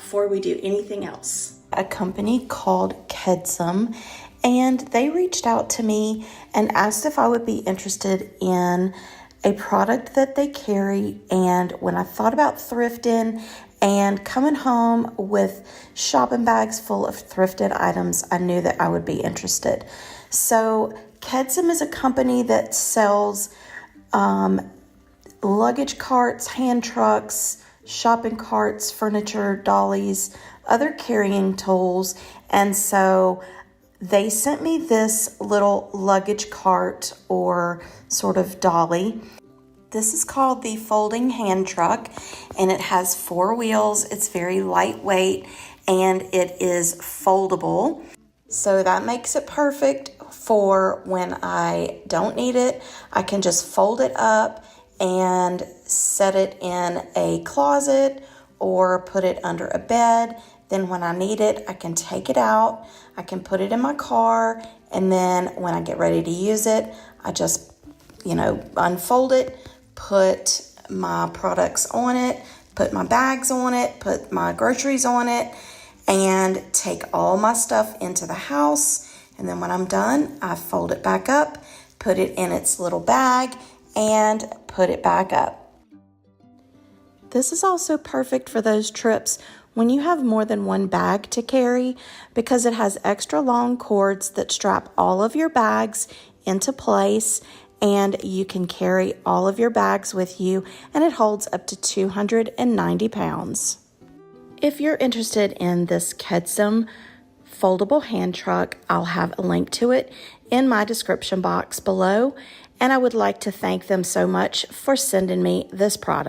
before we do anything else. A company called Kedsum, and they reached out to me and asked if I would be interested in a product that they carry. And when I thought about thrifting and coming home with shopping bags full of thrifted items, I knew that I would be interested. So Kedsum is a company that sells luggage carts, hand trucks, shopping carts, furniture, dollies, other carrying tools. And so they sent me this little luggage cart or sort of dolly. This is called the folding hand truck, and it has 4 wheels. It's very lightweight and it is foldable. So that makes it perfect for when I don't need it. I can just fold it up and set it in a closet or put it under a bed. Then when I need it, I can take it out. I can put it in my car, and then when I get ready to use it, I just, unfold it, put my products on it, put my bags on it, put my groceries on it, and take all my stuff into the house. And then when I'm done, I fold it back up, put it in its little bag, and put it back up. This is also perfect for those trips when you have more than one bag to carry, because it has extra long cords that strap all of your bags into place, and you can carry all of your bags with you, and it holds up to 290 pounds. If you're interested in this Kedsum foldable hand truck, I'll have a link to it in my description box below, and I would like to thank them so much for sending me this product.